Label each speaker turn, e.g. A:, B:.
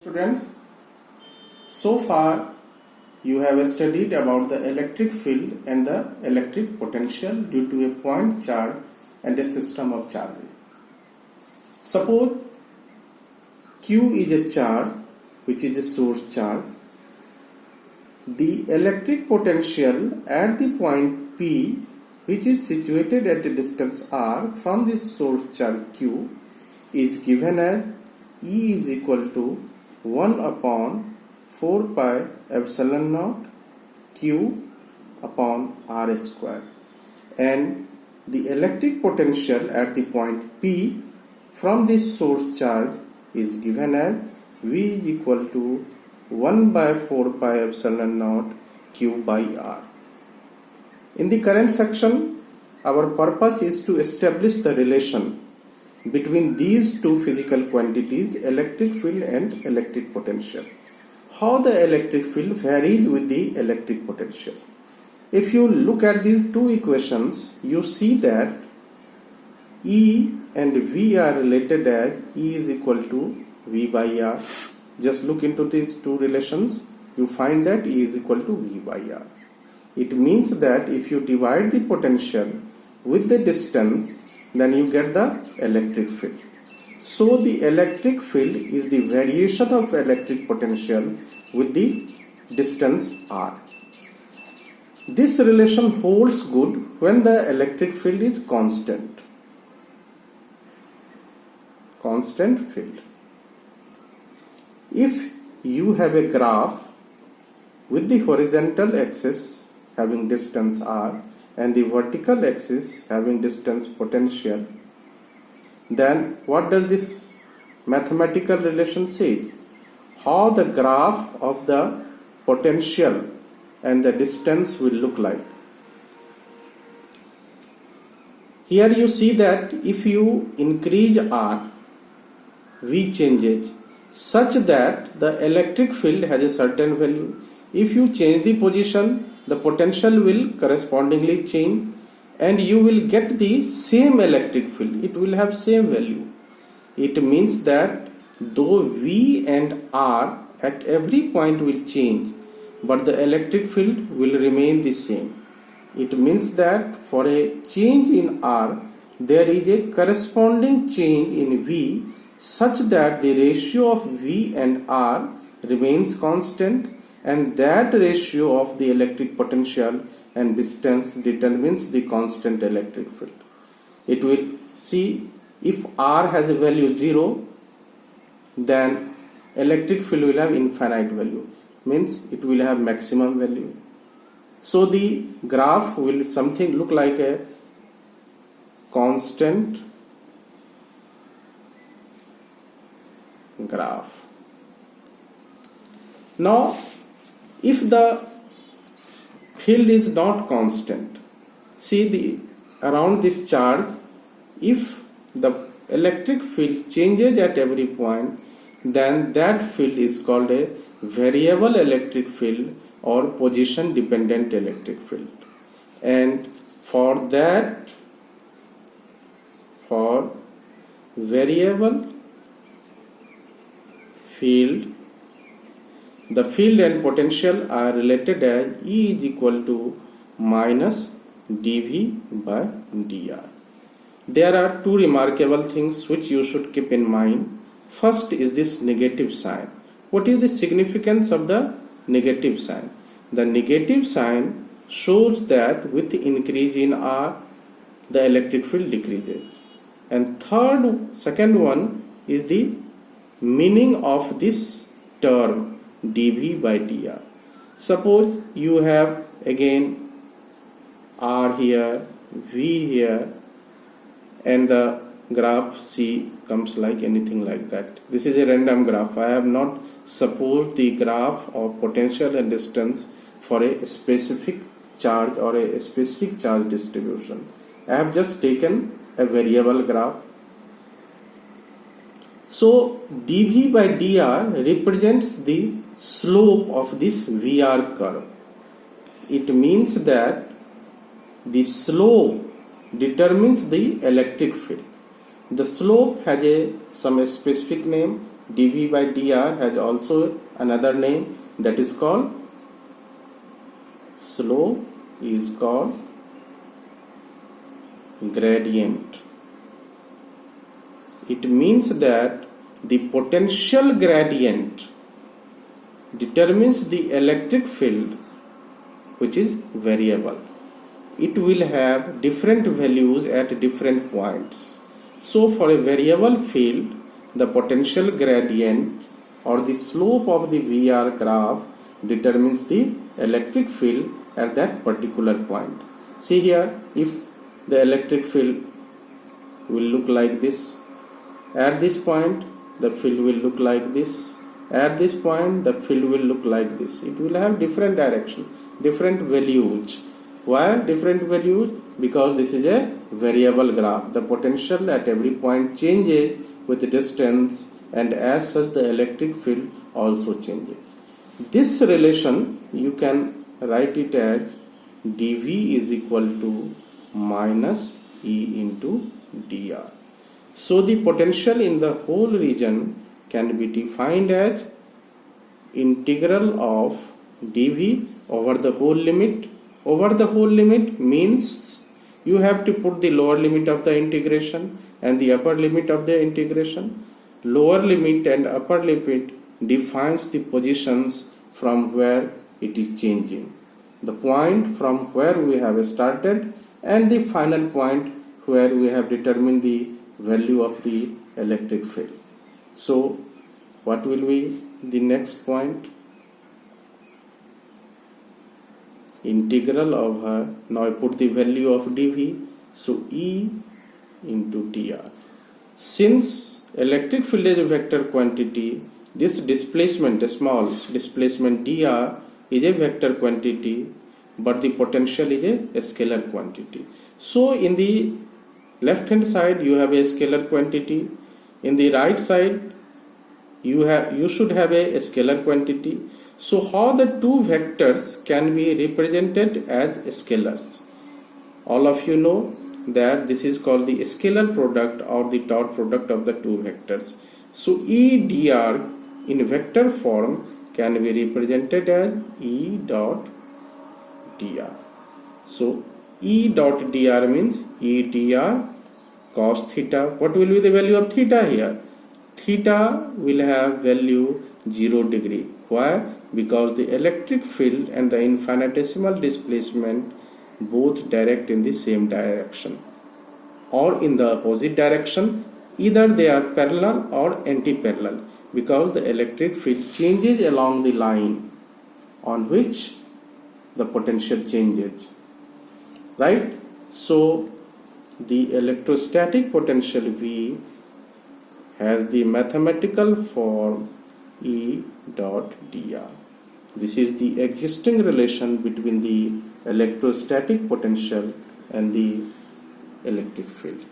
A: Students, so far you have studied about the electric field and the electric potential due to a point charge and a system of charging. Suppose Q is a charge which is a source charge. The electric potential at the point P, which is situated at a distance r from this source charge Q, is given as E is equal to 1 upon 4 pi epsilon naught Q upon R square, and the electric potential at the point P from this source charge is given as V is equal to 1 by 4 pi epsilon naught Q by R. In the current section, our purpose is to establish the relation between these two physical quantities, electric field and electric potential. How the electric field varies with the electric potential. If you look at these two equations, you see that E and V are related as E is equal to V by R. Just look into these two relations, you find that E is equal to V by R. It means that if you divide the potential with the distance, then you get the electric field. So the electric field is the variation of electric potential with the distance r. This relation holds good when the electric field is constant. Constant field. If you have a graph with the horizontal axis having distance r and the vertical axis having distance potential, then what does this mathematical relation say? How the graph of the potential and the distance will look like. Here you see that if you increase R, V changes such that the electric field has a certain value. If you change the position, the potential will correspondingly change and you will get the same electric field. It will have same value. It means that though V and R at every point will change, but the electric field will remain the same. It means that for a change in R, there is a corresponding change in V such that the ratio of V and R remains constant, and that ratio of the electric potential and distance determines the constant electric field. It will see if R has a value 0, then electric field will have infinite value, means it will have maximum value. So the graph will something look like a constant graph. Now if the field is not constant, see the around this charge, if the electric field changes at every point, then that field is called a variable electric field or position dependent electric field. And for that, for variable field, the field and potential are related as E is equal to minus dV by dr. There are two remarkable things which you should keep in mind. First is this negative sign. What is the significance of the negative sign? The negative sign shows that with the increase in R, the electric field decreases. And second one is the meaning of this term dV by dr. Suppose you have again R here, V here, and the graph C comes like anything like that. This is a random graph. I have not supposed the graph of potential and distance for a specific charge or a specific charge distribution. I have just taken a variable graph. So dV by dr represents the slope of this VR curve. It means that the slope determines the electric field. The slope has some specific name dV by dr has also another name, that is called slope is called gradient. It means that the potential gradient determines the electric field, which is variable. It will have different values at different points. So for a variable field, the potential gradient or the slope of the VR graph determines the electric field at that particular point. See here, if the electric field will look like this, at this point the field will look like this, at this point the field will look like this. It will have different direction, different values. Why different values? Because this is a variable graph. The potential at every point changes with the distance, and as such the electric field also changes. This relation you can write it as dV is equal to minus E into dr. So the potential in the whole region can be defined as integral of dV over the whole limit. Over the whole limit means you have to put the lower limit of the integration and the upper limit of the integration. Lower limit and upper limit defines the positions from where it is changing. The point from where we have started and the final point where we have determined the value of the electric field. So what will be the next point? Integral of her. Now I put the value of dV, so E into dr. Since electric field is a vector quantity, this displacement, a small displacement dr, is a vector quantity, but the potential is a scalar quantity. So in the left hand side you have a scalar quantity, in the right side you should have a scalar quantity. So how the two vectors can be represented as scalars? All of you know that this is called the scalar product or the dot product of the two vectors. So E dr in vector form can be represented as E dot dr. So E dot dr means E dr cos theta. What will be the value of theta here? Theta will have value 0 degree. Why? Because the electric field and the infinitesimal displacement both direct in the same direction or in the opposite direction. Either they are parallel or anti-parallel, because the electric field changes along the line on which the potential changes, right? So the electrostatic potential V has the mathematical form E dot dr. This is the existing relation between the electrostatic potential and the electric field.